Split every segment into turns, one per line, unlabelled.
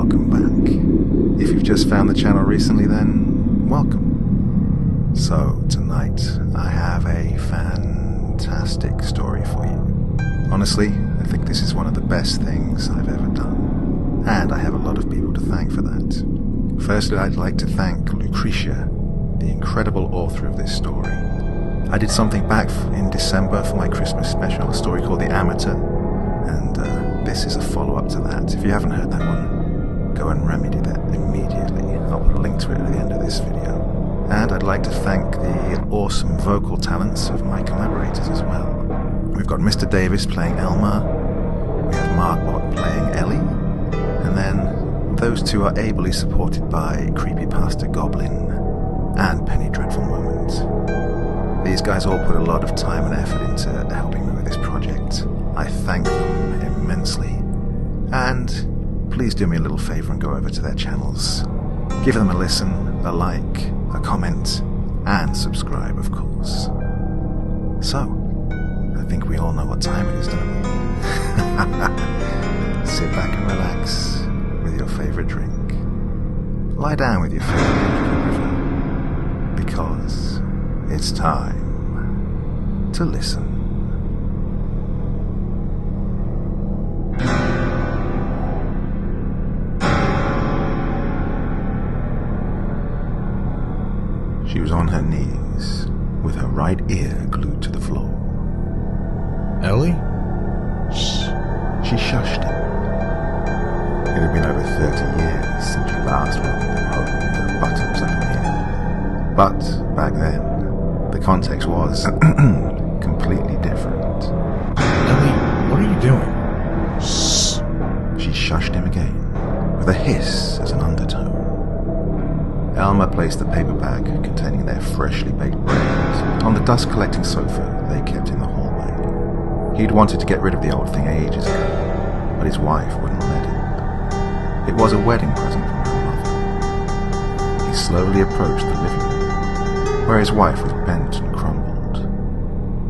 welcome back. If you've just found the channel recently, then welcome. So, tonight, I have a fantastic story for you. Honestly, I think this is one of the best things I've ever done, and I have a lot of people to thank for that. Firstly, I'd like to thank Lucretia, the incredible author of this story. I did something back in December for my Christmas special, a story called The Amateur, and this is a follow-up to that. If you haven't heard that one, go and remedy that immediately. I'll put a link to it at the end of this video. And I'd like to thank the awesome vocal talents of my collaborators as well. We've got Mr. Davis playing Elmer, we have Markbot playing Ellie, and then those two are ably supported by Creepypasta Goblin and Penny Dreadful Moment. These guys all put a lot of time and effort into helping me with this project. I thank them immensely. And please do me a little favor and go over to their channels. Give them a listen, a like, a comment, and subscribe, of course. So, I think we all know what time it is, don't we? Sit back and relax with your favorite drink. Lie down with your favorite river, because it's time to listen. She was on her knees, with her right ear glued to the floor.
Ellie?
Shh. She shushed him. It had been over 30 years since she last welcomed him home with her buttons up in the air. But, back then, the context was completely different.
Ellie, what are you doing?
Shh. She shushed him again, with a hiss as an undertone. Elmer placed the paper bag containing their freshly baked bread on the dust-collecting sofa they kept in the hallway. He'd wanted to get rid of the old thing ages ago, but his wife wouldn't let him. It was a wedding present from her mother. He slowly approached the living room, where his wife was bent and crumpled,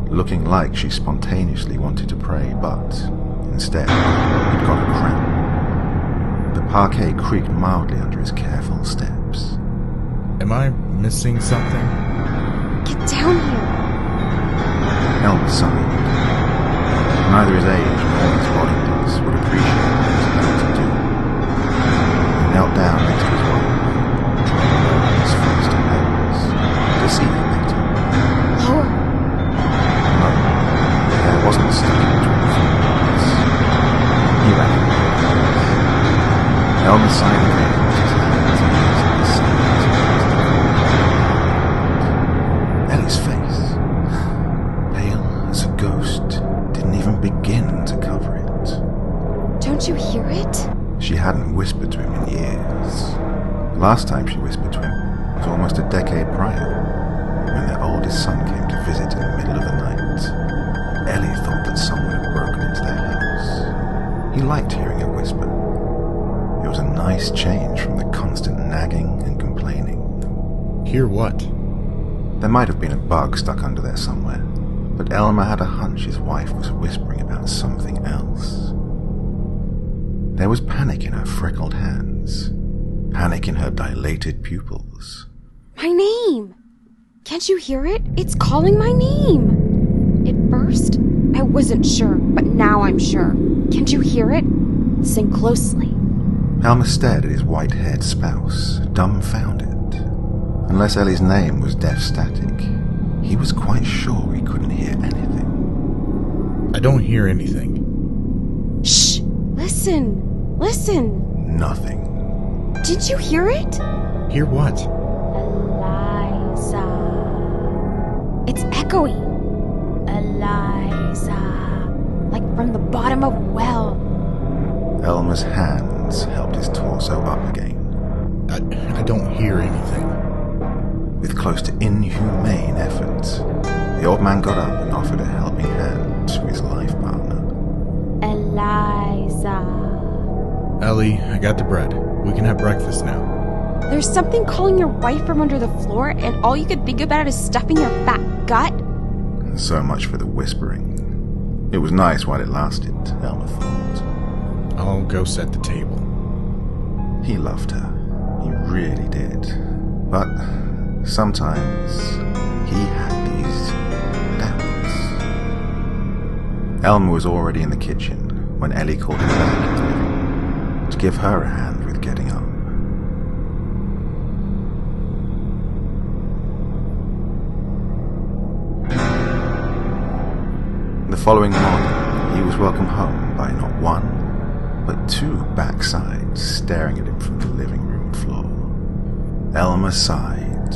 looking like she spontaneously wanted to pray, but instead had got a cramp. The parquet creaked mildly under his careful steps.
Am I missing something?
Get down here!
Elmer sighed. Neither his age nor his bodiness would appreciate what he was about to do. He knelt down next to his wife, trying to lower his face to hers, to see her better.
Lower!
No, the hair wasn't stuck in between the fingers. He ran it. Elmer sighed again as his hands eased at the sides. Ellie's face, pale as a ghost, didn't even begin to cover it.
Don't you hear it?
She hadn't whispered to him in years. The last time she whispered to him was almost a decade prior, when their oldest son came to visit in the middle of the night. Ellie thought that someone had broken into their house. He liked hearing her whisper. It was a nice change from the constant nagging and complaining.
Hear what?
There might have been a bug stuck under there somewhere, but Elmer had a hunch his wife was whispering about something else. There was panic in her freckled hands, panic in her dilated pupils.
My name! Can't you hear it? It's calling my name! At first, I wasn't sure, but now I'm sure. Can't you hear it? Listen closely.
Elmer stared at his white-haired spouse, dumbfounded. Unless Ellie's name was deaf static, he was quite sure he couldn't hear anything.
I don't hear anything.
Shh! Listen! Listen!
Nothing.
Did you hear it?
Hear what?
Eliza. It's echoing. Eliza. Like from the bottom of a well.
Elmer's hands helped his torso up again.
I don't hear anything.
With close to inhumane effort, the old man got up and offered a helping hand to his life partner.
Eliza.
Ellie, I got the bread. We can have breakfast now.
There's something calling your wife from under the floor, and all you could think about is stuffing your fat gut?
So much for the whispering. It was nice while it lasted, Elmer thought.
I'll go set the table.
He loved her. He really did. But sometimes he had these doubts. Elmer was already in the kitchen when Ellie called him back into the living room to give her a hand with getting up. The following morning, he was welcomed home by not one, but two backsides staring at him from the living room floor. Elmer sighed.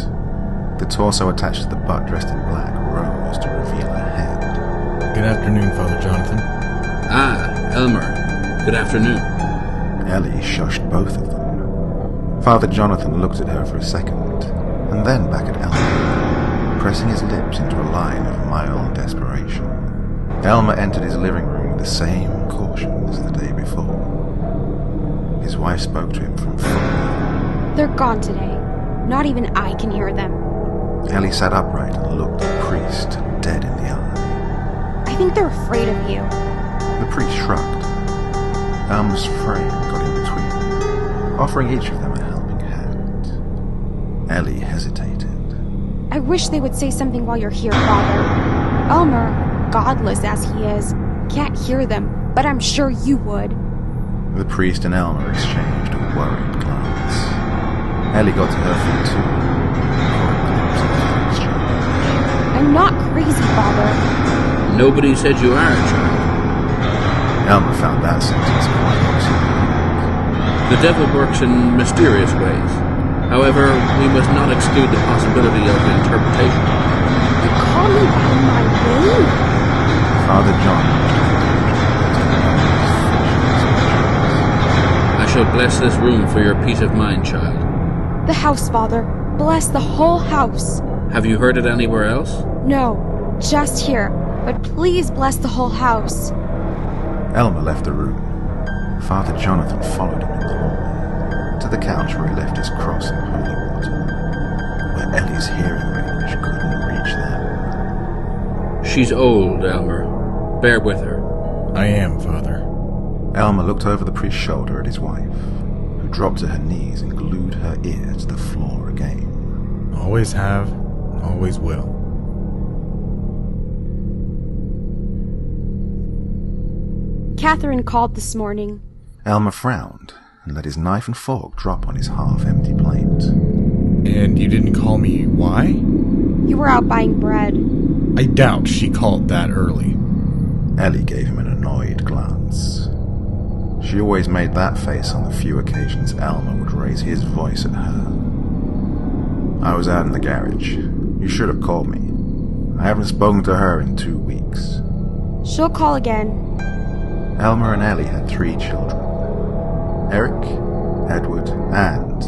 The torso attached to the butt dressed in black rose to reveal a head.
Good afternoon, Father Jonathan.
Ah, Elmer. Good afternoon.
Ellie shushed both of them. Father Jonathan looked at her for a second, and then back at Elmer, pressing his lips into a line of mild desperation. Elmer entered his living room with the same caution as the day before. His wife spoke to him from full.
They're gone today. Not even I can hear them.
Ellie sat upright and looked the priest dead in the eye.
I think they're afraid of you.
The priest shrugged. Elmer's frame got in between, offering each of them a helping hand. Ellie hesitated.
I wish they would say something while you're here, Father. Elmer, godless as he is, can't hear them, but I'm sure you would.
The priest and Elmer exchanged a worried glance. Ellie got to her feet too, caught a glimpse of the exchange.
I'm not crazy, Father.
Nobody said you are, child.
Elmer found that sentence quite oxymoronic.
The devil works in mysterious ways. However, we must not exclude the possibility of interpretation.
You call me by my name?
Father John
I shall bless this room for your peace of mind, child.
The house, Father. Bless the whole house.
Have you heard it anywhere else?
No, just here. But please bless the whole house.
Elmer left the room. Father Jonathan followed him in the hallway, to the couch where he left his cross and holy water, where Ellie's hearing range couldn't reach them.
She's old, Elmer. Bear with her.
I am, Father.
Elmer looked over the priest's shoulder at his wife, who dropped to her knees and glued her ear to the floor again.
Always have, always will.
Catherine called this morning.
Elmer frowned and let his knife and fork drop on his half-empty plate.
And you didn't call me why?
You were out buying bread.
I doubt she called that early.
Ellie gave him an annoyed glance. She always made that face on the few occasions Elmer would raise his voice at her. I was out in the garage. You should have called me. I haven't spoken to her in 2 weeks.
She'll call again.
Elmer and Ellie had 3 children. Eric, Edward, and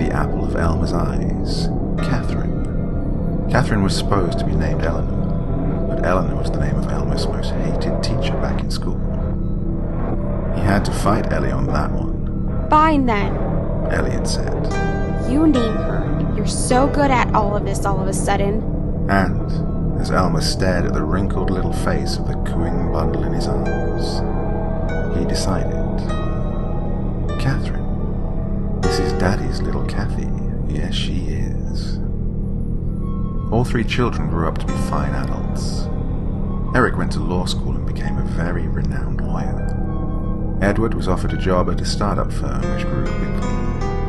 the apple of Elmer's eyes, Catherine. Catherine was supposed to be named Eleanor, but Eleanor was the name of Elmer's most hated teacher back in school. He had to fight Ellie on that one,
Fine then.
Ellie had said.
You name her. You're so good at all of this all of a sudden.
And, as Elmer stared at the wrinkled little face of the cooing bundle in his arms, he decided, Catherine, this is Daddy's little Kathy. Yes, she is. All 3 children grew up to be fine adults. Eric went to law school and became a very renowned lawyer. Edward was offered a job at a startup firm which grew quickly,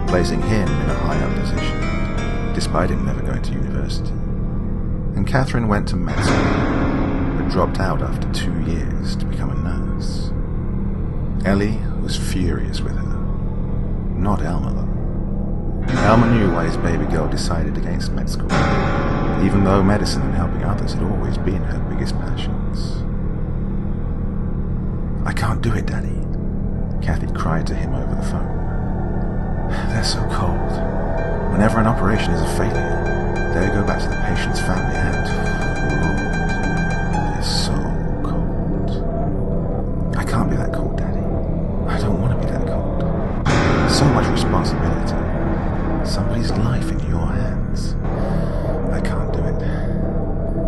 placing him in a high-up position, despite him never going to university. And Catherine went to med school, but dropped out after 2 years to become a nurse. Ellie was furious with her. Not Elmer, though. Elmer knew why his baby girl decided against med school, even though medicine and helping others had always been her biggest passions. I can't do it, Daddy, Kathy cried to him over the phone. They're so cold. Whenever an operation is a failure, they go back to the patient's family and, Lord, they're so cold. I can't be that cold, Daddy. I don't want to be that cold. So much responsibility. Somebody's life in your hands. I can't do it.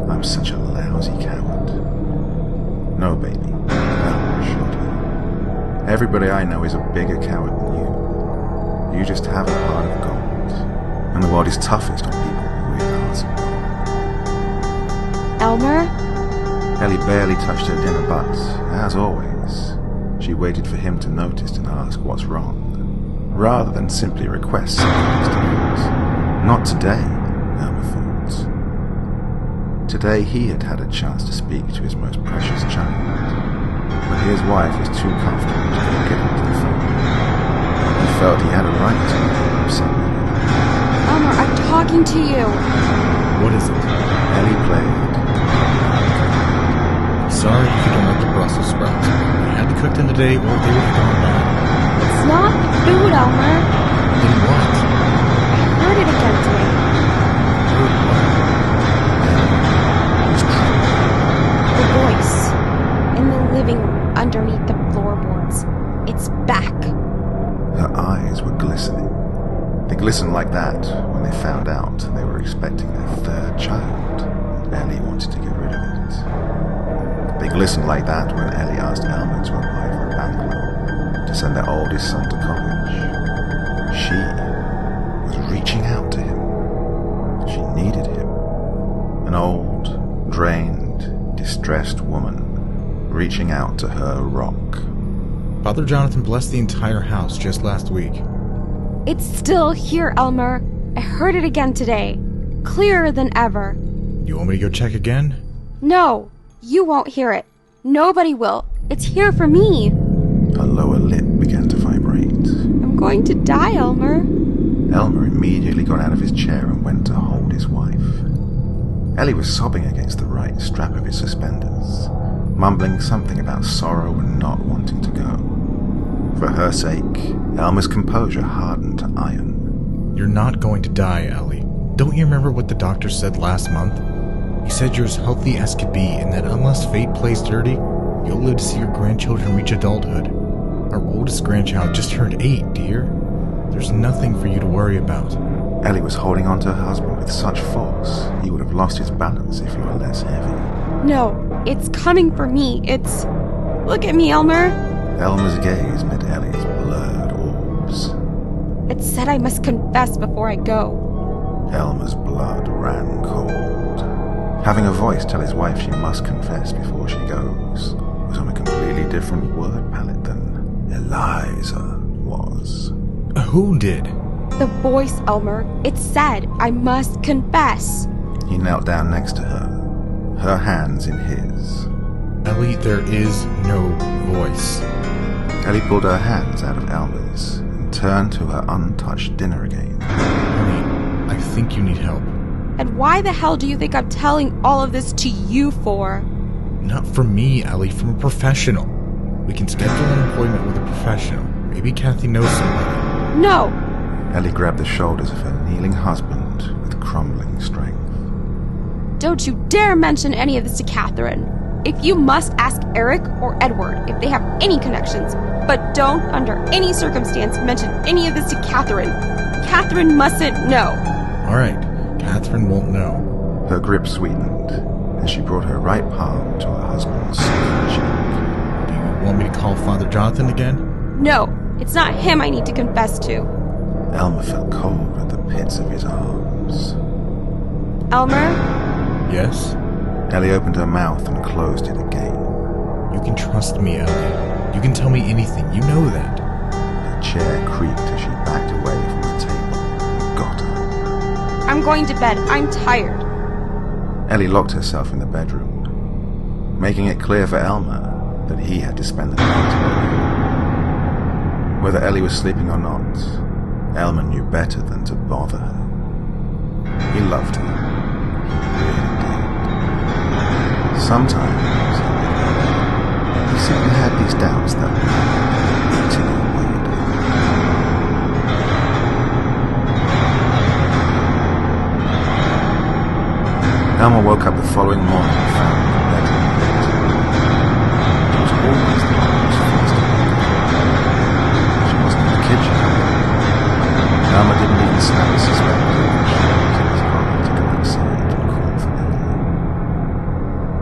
I'm such a lousy coward. No, baby, Elmer assured her. Everybody I know is a bigger coward than you. You just have a heart of gold. And the world is toughest on people with hearts of gold.
Elmer?
Ellie barely touched her dinner, but, as always, she waited for him to notice and ask what's wrong, rather than simply request something to eat. Not today, Elmer thought. Today he had had a chance to speak to his most precious child, but his wife was too comfortable to get into the phone. He felt he had a right to make him upset.
Elmer, I'm talking to you.
What is it?
Ellie played.
Sorry if you don't like the Brussels sprouts. We had to cook them today or they would have gone bad.
It's not food, Elmer.
Then what?
I heard it again today.
Heard what?
The voice. In the living room, underneath the floorboards. It's back.
Her eyes were glistening. They glistened like that when they found out they were expecting their third child, and Ellie wanted to get rid of it. They glistened like that when Ellie asked Elmer to apply for a bank loan to send their oldest son to college. She was reaching out to him. She needed him. An old, drained, distressed woman reaching out to her rock.
Father Jonathan blessed the entire house just last week.
It's still here, Elmer. I heard it again today. Clearer than ever.
You want me to go check again?
No, you won't hear it. Nobody will. It's here for me.
Her lower lip began to vibrate.
I'm going to die, Elmer.
Elmer immediately got out of his chair and went to hold his wife. Ellie was sobbing against the right strap of his suspenders, mumbling something about sorrow and not wanting to go. For her sake, Elmer's composure hardened to iron.
You're not going to die, Ellie. Don't you remember what the doctor said last month? He said you're as healthy as could be, and that unless fate plays dirty, you'll live to see your grandchildren reach adulthood. Our oldest grandchild just turned 8, dear. There's nothing for you to worry about.
Ellie was holding on to her husband with such force, he would have lost his balance if he were less heavy.
No, it's coming for me. It's... Look at me, Elmer.
Elmer's gaze met Ellie's blurred orbs.
It said I must confess before I go.
Elmer's blood ran cold. Having a voice tell his wife she must confess before she goes was on a completely different word palette than Eliza was.
Who did?
The voice, Elmer. It said I must confess.
He knelt down next to her, her hands in his.
Ellie, there is no voice.
Ellie pulled her hands out of Elmer's and turned to her untouched dinner again.
Ellie, I think you need help.
And why the hell do you think I'm telling all of this to you for?
Not from me, Ellie, from a professional. We can schedule an appointment with a professional. Maybe Kathy knows somebody.
No!
Ellie grabbed the shoulders of her kneeling husband with crumbling strength.
Don't you dare mention any of this to Catherine. If you must, ask Eric or Edward if they have any connections. But don't, under any circumstance, mention any of this to Catherine. Catherine mustn't know.
All right, Catherine won't know.
Her grip sweetened as she brought her right palm to her husband's soft cheek.
Do you want me to call Father Jonathan again?
No, it's not him I need to confess to.
Elmer felt cold at the pits of his arms.
Elmer?
Yes?
Ellie opened her mouth and closed it again.
You can trust me, Ellie. You can tell me anything. You know that.
Her chair creaked as she backed away from the table and got up.
I'm going to bed. I'm tired.
Ellie locked herself in the bedroom, making it clear for Elmer that he had to spend the night alone. Whether Ellie was sleeping or not, Elmer knew better than to bother her. He loved her. He really did. Sometimes, he simply had these doubts that were eating away at him. Elmer woke up the following morning and found the bedroom lit. It was always the one who was first awake. She wasn't in the kitchen. Elmer didn't even slightly suspect that she was in his hurry to go outside and call for Ellie.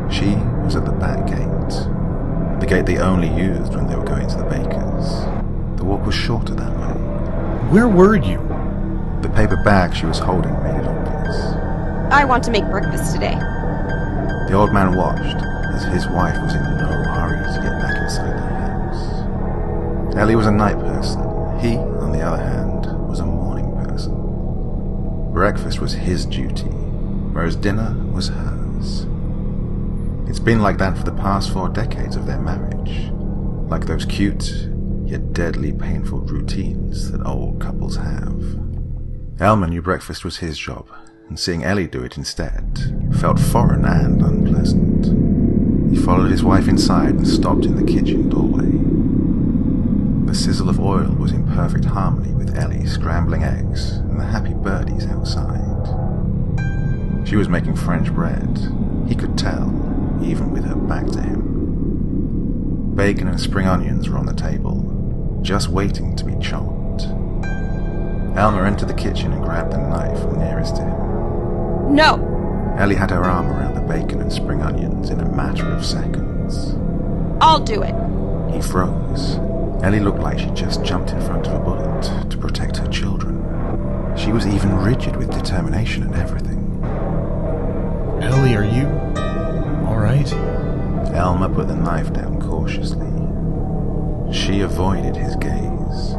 She was at the back gate, the gate they only used when they were going to the baker's. The walk was shorter that way.
Where were you?
The paper bag she was holding made it obvious.
I want to make breakfast today.
The old man watched as his wife was in no hurry to get back inside the house. Ellie was a night person. He, on the other hand, was a morning person. Breakfast was his duty, whereas dinner was hers. It's been like that for the past 4 decades of their marriage. Like those cute, yet deadly painful routines that old couples have. Elmer knew breakfast was his job, and seeing Ellie do it instead felt foreign and unpleasant. He followed his wife inside and stopped in the kitchen doorway. The sizzle of oil was in perfect harmony with Ellie scrambling eggs and the happy birdies outside. She was making French bread. He could tell, even with her back to him. Bacon and spring onions were on the table, just waiting to be chopped. Elmer entered the kitchen and grabbed the knife nearest to him.
No!
Ellie had her arm around the bacon and spring onions in a matter of seconds.
I'll do it.
He froze. Ellie looked like she just jumped in front of a bullet to protect her children. She was even rigid with determination and everything.
Ellie, are you alright?
Elmer put the knife down cautiously. She avoided his gaze.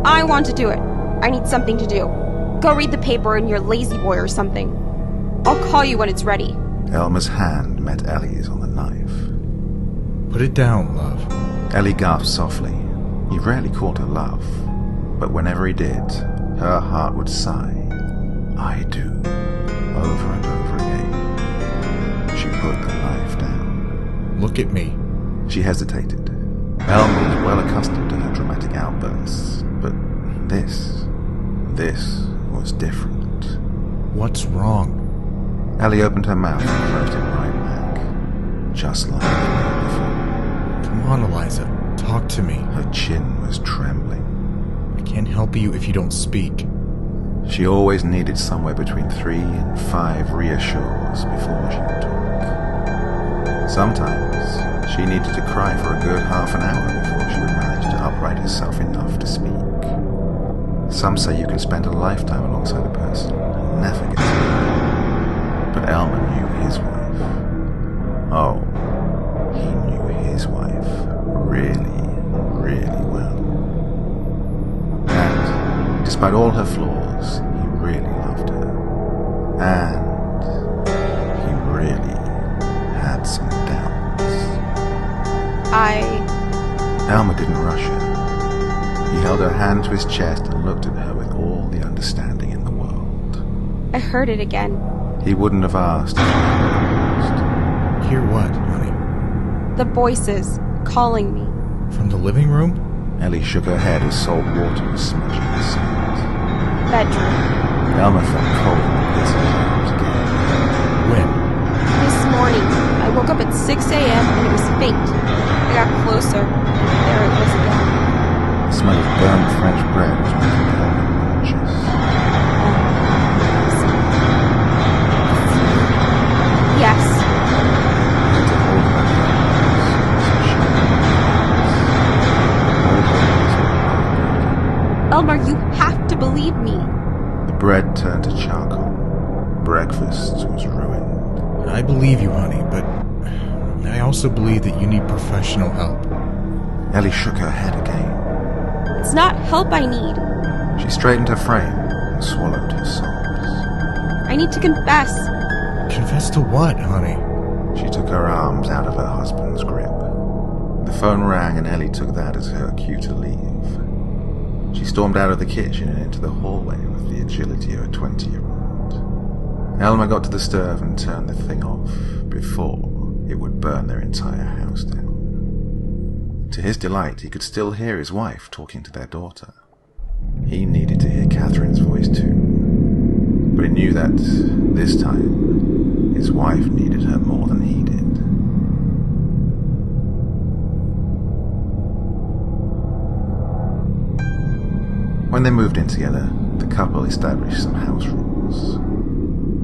I want to do it. I need something to do. Go read the paper in your lazy boy or something. I'll call you when it's ready.
Elmer's hand met Ellie's on the knife.
Put it down, love.
Ellie gasped softly. He rarely called her love, but whenever he did, her heart would sigh, "I do," over and over again. She put the knife down.
Look at me.
She hesitated. Elmer was well accustomed to her dramatic outbursts, but this was different.
What's wrong?
Ellie opened her mouth and closed it right back, just like the night before.
Come on, Eliza. Talk to me.
Her chin was trembling.
I can't help you if you don't speak.
She always needed somewhere between 3 and 5 reassures before she could talk. Sometimes she needed to cry for a good half an hour before she would manage to upright herself enough to speak. Some say you can spend a lifetime alongside a person and never get to know. But Elmer knew his wife. Oh, he knew his wife really, really well. And despite all her flaws, he really loved her. And he really had some doubts. Elmer didn't rush her. He held her hand to his chest and looked at her with all the understanding in the world.
I heard it again.
He wouldn't have asked if she had.
Hear what, honey?
The voices calling me.
From the living room?
Ellie shook her head as salt water was smudging her sight.
Bedroom.
Elmer felt cold in the pits of his arms again.
When?
This morning, I woke up at 6 a.m. and it was faint. I got closer, and there it was again.
The smell of burned French bread was making Elmer nauseous.
Yes.
He had to hold back the eyes so she knew.
Elmer, you have to believe me.
The bread turned to charcoal. Breakfast was ruined.
I believe you, honey, but I also believe that you need professional help.
Ellie shook her head again.
It's not help I need.
She straightened her frame and swallowed her sobs.
I need to confess.
Confess to what, honey?
She took her arms out of her husband's grip. The phone rang and Ellie took that as her cue to leave. She stormed out of the kitchen and into the hallway with the agility of a 20-year-old. Elmer got to the stove and turned the thing off before it would burn their entire house down. To his delight, he could still hear his wife talking to their daughter. He needed to hear Catherine's voice too, but he knew that, this time, his wife needed her more than he did. When they moved in together, the couple established some house rules.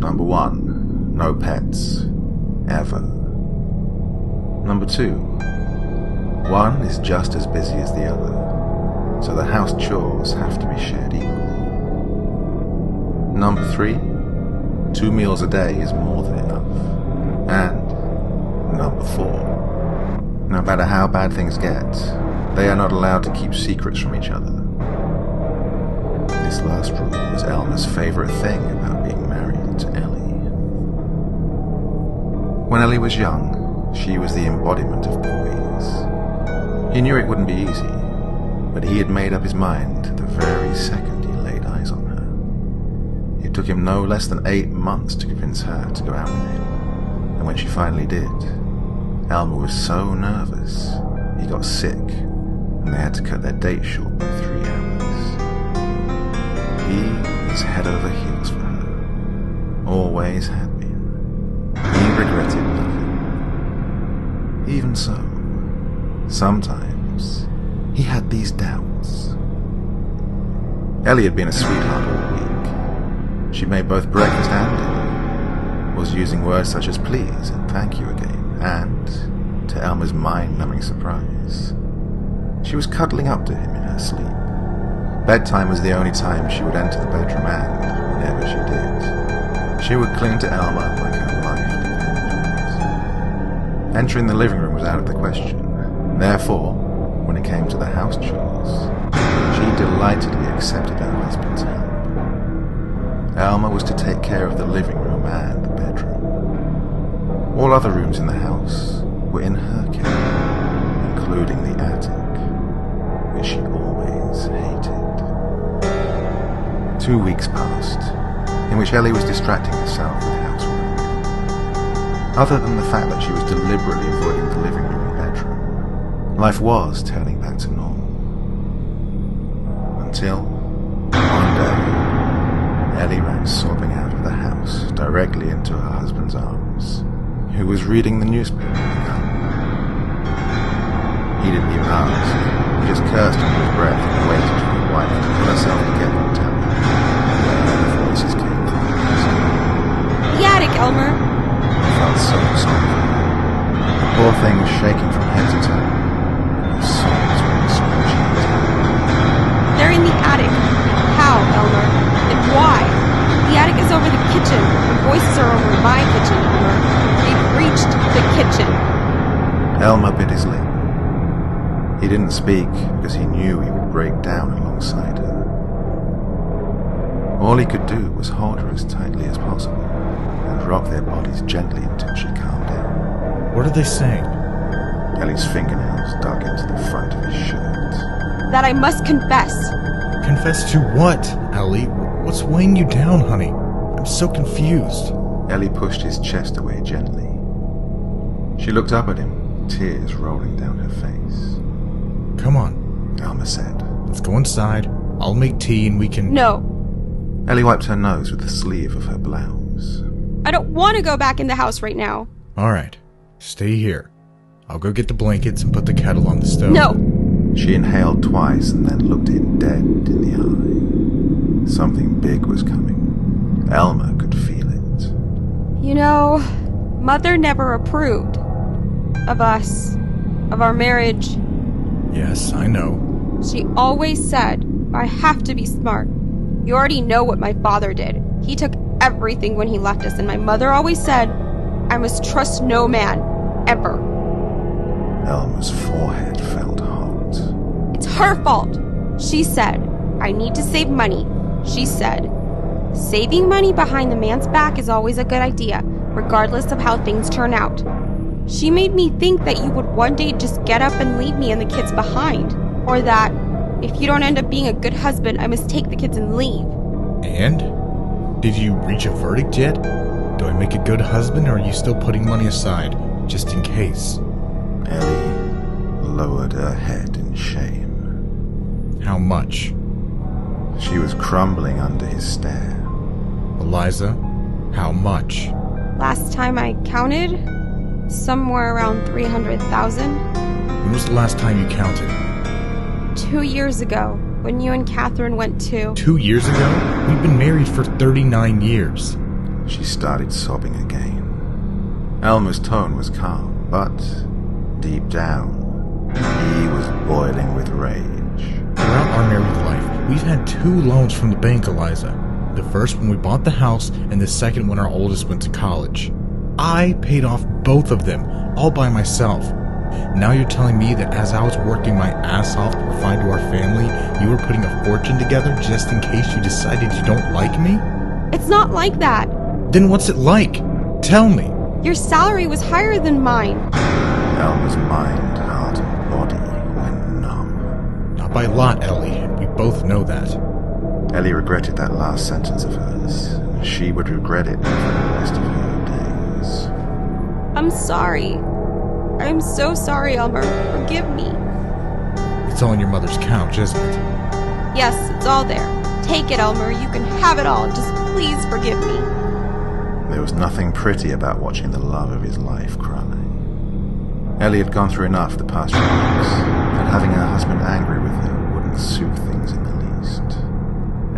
Number 1, no pets, ever. Number 2, one is just as busy as the other. so the house chores have to be shared equally. Number 3, 2 meals a day is more than enough. And number 4, no matter how bad things get, they are not allowed to keep secrets from each other. This last rule was Elmer's favorite thing about being married to Ellie. When Ellie was young, she was the embodiment of poise. He knew it wouldn't be easy, but he had made up his mind the very second he laid eyes on her. It took him no less than 8 months to convince her to go out with him, and when she finally did, Elmer was so nervous he got sick, and they had to cut their date short by 3 hours. He was head over heels for her, always had been. He regretted nothing. Even so, sometimes he had these doubts. Ellie had been a sweetheart all week. She made both breakfast and dinner, was using words such as please and thank you again, and, to Elmer's mind-numbing surprise, she was cuddling up to him in her sleep. Bedtime was the only time she would enter the bedroom, and whenever she did, she would cling to Elmer like her life depended on it. Entering the living room was out of the question. Therefore, when it came to the house chores, she delightedly accepted her husband's help. Elmer was to take care of the living room and the bedroom. All other rooms in the house were in her care, including the attic, which she always hated. 2 weeks passed, in which Ellie was distracting herself with housework. Other than the fact that she was deliberately avoiding the living room and bedroom, life was turning back to normal. Until, one day, Ellie ran sobbing out of the house directly into her husband's arms, who was reading the newspaper in the garden. He didn't even ask, he just cursed under his breath and waited for his wife to pull herself together and tell him where the voices came from.
The attic, Elmer.
I felt so sorry for her. The poor thing was shaking from head to toe, and her sobs were screeching into her.
They're in the attic. How, Elmer? And why? The attic is over the kitchen. The voices are over my kitchen, Elmer. They've reached the kitchen.
Elmer bit his lip. He didn't speak because he knew he would break down alongside her. All he could do was hold her as tightly as possible and rock their bodies gently until she calmed down.
What are they saying?
Ellie's fingernails dug into the front of his shirt.
That I must confess.
Confess to what, Ellie? What's weighing you down, honey? I'm so confused.
Ellie pushed his chest away gently. She looked up at him, tears rolling down her face.
Come on,
Elmer said.
let's go inside. I'll make tea and we can...
No.
Ellie wiped her nose with the sleeve of her blouse.
I don't want to go back in the house right now.
Alright, stay here. I'll go get the blankets and put the kettle on the stove.
No.
She inhaled twice and then looked him dead in the eye. Something big was coming. Elmer could feel it.
You know, Mother never approved of us, of our marriage.
Yes, I know.
She always said, I have to be smart. You already know what my father did. He took everything when he left us, and my mother always said, I must trust no man, ever.
Elmer's forehead felt hot.
It's her fault. She said, I need to save money. She said, saving money behind the man's back is always a good idea, regardless of how things turn out. She made me think that you would one day just get up and leave me and the kids behind. Or that, if you don't end up being a good husband, I must take the kids and leave.
And? Did you reach a verdict yet? Do I make a good husband, or are you still putting money aside, just in case?
Ellie lowered her head in shame.
How much?
She was crumbling under his stare.
Eliza, how much?
Last time I counted, somewhere around 300,000.
When was the last time you counted?
2 years ago, when you and Catherine went to...
2 years ago? We've been married for 39 years.
She started sobbing again. Elmer's tone was calm, but deep down, he was boiling with rage.
Throughout our married life, we've had 2 loans from the bank, Eliza. The first when we bought the house, and the second when our oldest went to college. I paid off both of them, all by myself. Now you're telling me that as I was working my ass off to provide to our family, you were putting a fortune together just in case you decided you don't like me?
It's not like that.
Then what's it like? Tell me.
Your salary was higher than mine.
Elmer's mind, heart, and body went numb.
Not by a lot, Ellie. We both know that.
Ellie regretted that last sentence of hers, and she would regret it for the rest of her days.
I'm sorry. I'm so sorry, Elmer. Forgive me.
It's all on your mother's couch, isn't it?
Yes, it's all there. Take it, Elmer. You can have it all. Just please forgive me.
There was nothing pretty about watching the love of his life cry. Ellie had gone through enough the past few weeks, and having her husband angry with her wouldn't soothe things in the least.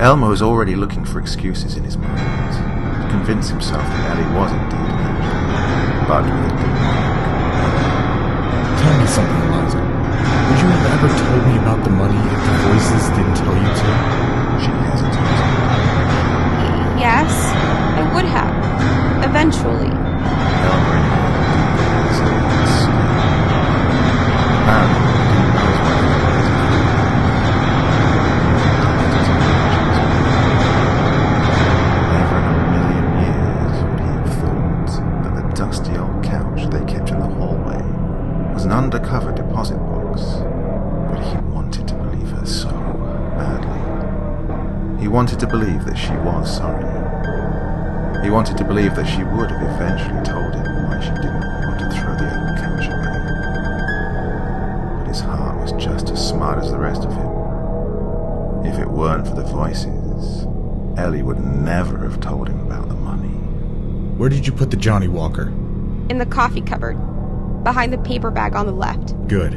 Elmer was already looking for excuses in his mind to convince himself that Ellie was indeed an angel, but with a demonic.
Tell me something, Eliza. Would you have ever told me about the money if the voices didn't tell you to?
She hesitated.
Yes, I would have. Eventually.
Elmer inhaled his hands. Apparently, he didn't know his wife was never in a million years would he have thought that the dusty old couch they kept in the hallway was an undercover deposit box, but he wanted to believe her so badly. He wanted to believe that she was sorry. He wanted to believe that she would have eventually told him why she didn't want to throw the old couch away. But his heart was just as smart as the rest of him. If it weren't for the voices, Ellie would never have told him about the money.
Where did you put the Johnny Walker?
In the coffee cupboard. Behind the paper bag on the left.
Good.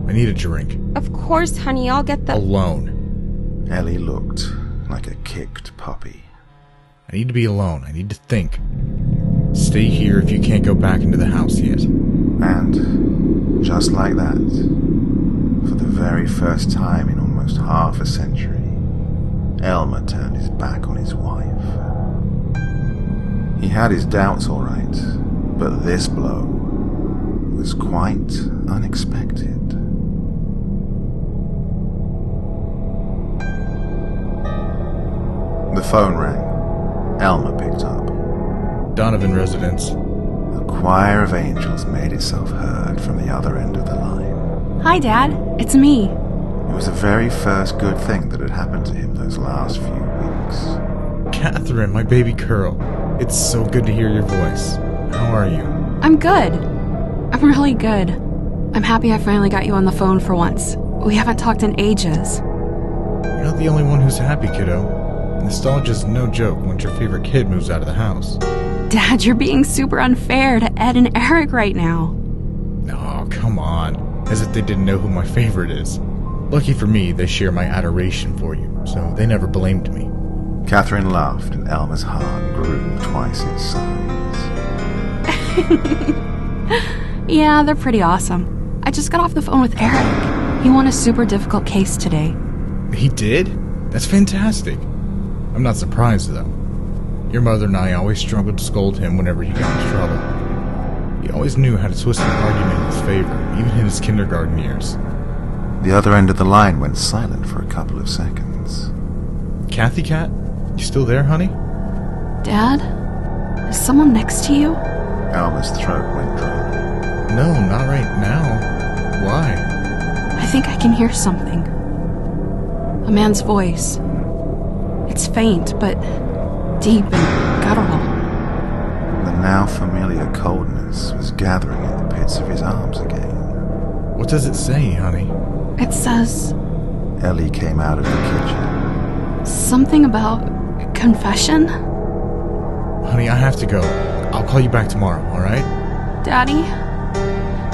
I need a drink.
Of course, honey, I'll get the...
Alone.
Ellie looked like a kicked puppy.
I need to be alone. I need to think. Stay here if you can't go back into the house yet.
And, just like that, for the very first time in almost half a century, Elmer turned his back on his wife. He had his doubts, all right, but this blow was quite unexpected. The phone rang. Elmer picked up.
Donovan residence.
A choir of angels made itself heard from the other end of the line.
Hi, Dad. It's me.
It was the very first good thing that had happened to him those last few weeks.
Catherine, my baby girl. It's so good to hear your voice. How are you?
I'm good. I'm really good. I'm happy I finally got you on the phone for once. We haven't talked in ages.
You're not the only one who's happy, kiddo. Nostalgia's no joke once your favorite kid moves out of the house.
Dad, you're being super unfair to Ed and Eric right now.
Oh, come on. As if they didn't know who my favorite is. Lucky for me, they share my adoration for you, so they never blamed me.
Catherine laughed, and Elmer's heart grew twice its size.
Yeah, they're pretty awesome. I just got off the phone with Eric. He won a super difficult case today.
He did? That's fantastic. I'm not surprised, though. Your mother and I always struggled to scold him whenever he got into trouble. He always knew how to twist an argument in his favor, even in his kindergarten years.
The other end of the line went silent for a couple of seconds.
Kathy Cat? You still there, honey?
Dad? Is someone next to you?
Elmer's throat went dry.
No, not right now. Why?
I think I can hear something. A man's voice. It's faint, but deep and guttural.
The now familiar coldness was gathering in the pits of his arms again.
What does it say, honey?
It says
Ellie came out of the kitchen.
something about confession.
Honey, I have to go. I'll call you back tomorrow, alright?
Daddy?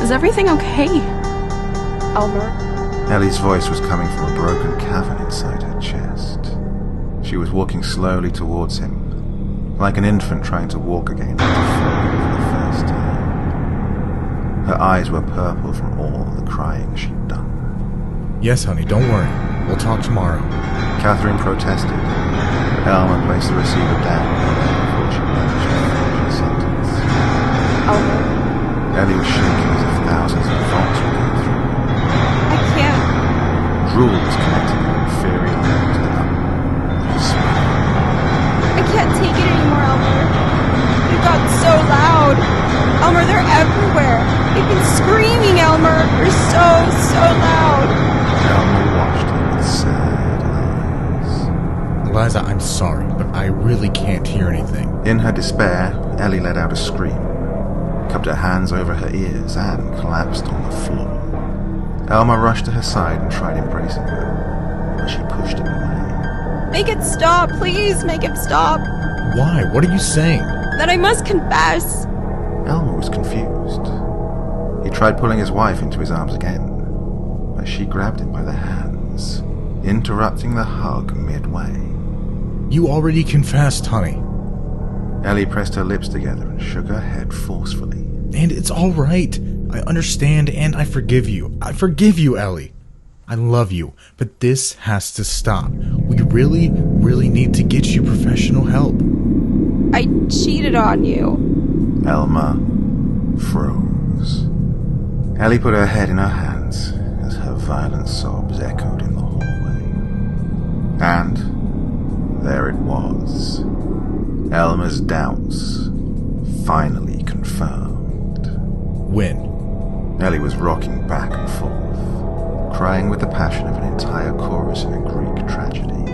Is everything okay?
Elmer.
Ellie's voice was coming from a broken cavern inside her chest. She was walking slowly towards him, like an infant trying to walk again after falling for the first time. Her eyes were purple from all the crying she'd done.
Yes, honey, don't worry. We'll talk tomorrow.
Catherine protested, but Elmer placed the receiver down before she managed to finish her sentence.
Elmer,
Ellie was shaking as if thousands of volts were going through her.
I can't.
Drool was connecting her inferior lobe to the upper.
I can't take it anymore, Elmer. It got so loud. Elmer, they're everywhere. They've been screaming, Elmer. They're so loud.
Elmer watched her with sad eyes.
Eliza, I'm sorry, but I really can't hear anything.
In her despair, Ellie let out a scream, cupped her hands over her ears, and collapsed on the floor. Elmer rushed to her side and tried embracing her, but she pushed him away.
Make it stop, please. Make it stop.
Why? What are you saying?
That I must confess.
Elmer was confused. He tried pulling his wife into his arms again, but she grabbed him by the hands, interrupting the hug midway.
You already confessed, honey.
Ellie pressed her lips together and shook her head forcefully.
And it's all right. I understand and I forgive you. I forgive you, Ellie. I love you, but this has to stop. We really need to get you professional help.
I cheated on you.
Elmer froze. Ellie put her head in her hands as her violent sobs echoed in the hallway. And there it was. Elmer's doubts finally confirmed.
When?
Ellie was rocking back and forth, crying with the passion of an entire chorus in a Greek tragedy.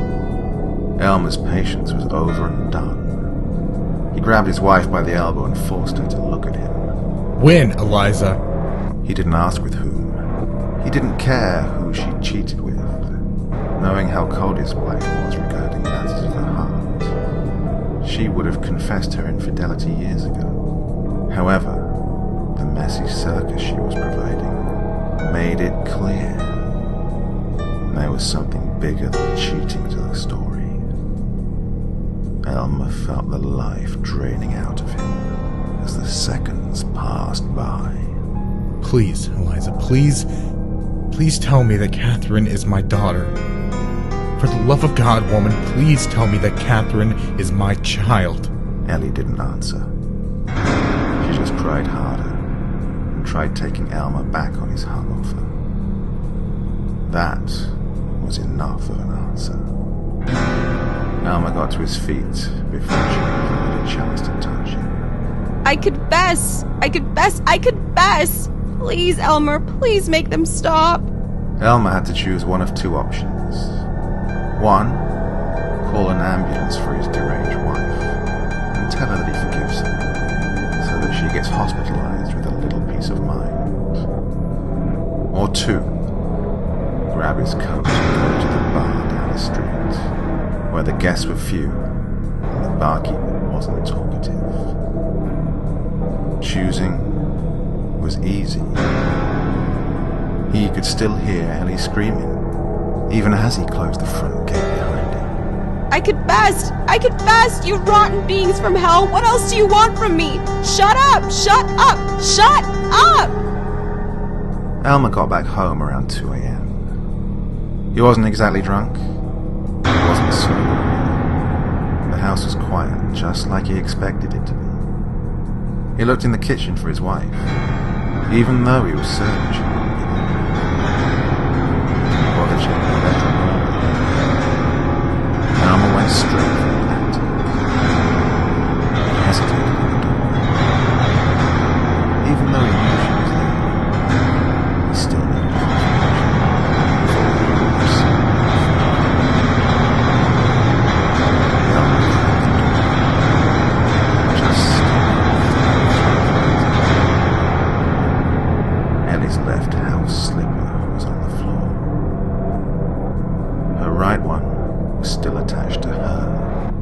Elmer's patience was over and done. He grabbed his wife by the elbow and forced her to look at him.
When, Eliza?
He didn't ask with whom. He didn't care who she cheated with, knowing how cold his wife was regarding matters of the heart. She would have confessed her infidelity years ago. However, the messy circus she was providing made it clear there was something bigger than cheating to the story. Elmer felt the life draining out of him as the seconds passed by.
Please, Eliza, please tell me that Catherine is my daughter. For the love of God, woman, please tell me that Catherine is my child.
Ellie didn't answer. She just cried harder and tried taking Elmer back on his hungover. That was enough of an answer. Elmer got to his feet before she even had a chance to touch him.
I confess. Please, Elmer, please make them stop.
Elmer had to choose one of two options. One, call an ambulance for his deranged wife and tell her that he forgives her so that she gets hospitalized with a little peace of mind. Or two, grab his coat and go to the bar down the street, where the guests were few and the barkeeper wasn't talkative. Choosing was easy. He could still hear Ellie screaming, even as he closed the front gate behind him.
I confess, you rotten beings from hell. What else do you want from me? Shut up!
Elmer got back home around 2 a.m. He wasn't exactly drunk. He wasn't sober. The house was quiet, just like he expected it to be. He looked in the kitchen for his wife, even though he was certain she wouldn't be there. He bothered checking the bedroom door. Elmer went straight for the attic. He hesitated at the door. Even though he knew she was there, he still needed confirmation before he would proceed. Elmer cracked the door, just Ellie's left house slipper was on the floor. Her right one was still attached to her,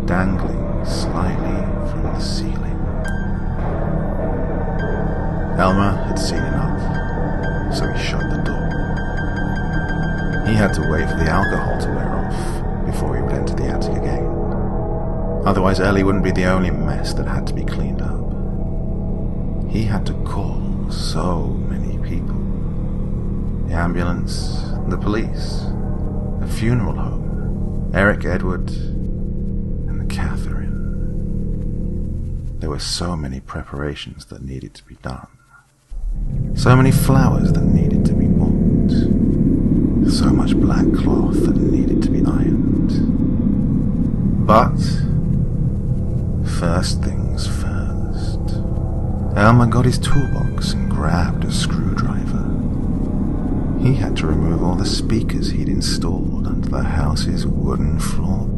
dangling slightly from the ceiling. Elmer had seen enough, so he shut the door. He had to wait for the alcohol to wear off before he would enter the attic again. Otherwise, Ellie wouldn't be the only mess that had to be cleaned up. He had to call so many people. The ambulance, the police, the funeral home, Eric, Edward, and Catherine. There were so many preparations that needed to be done. So many flowers that needed to be bought. So much black cloth that needed to be ironed. But first things first. Elmer got his toolbox and grabbed a screwdriver. He had to remove all the speakers he'd installed under the house's wooden floorboards.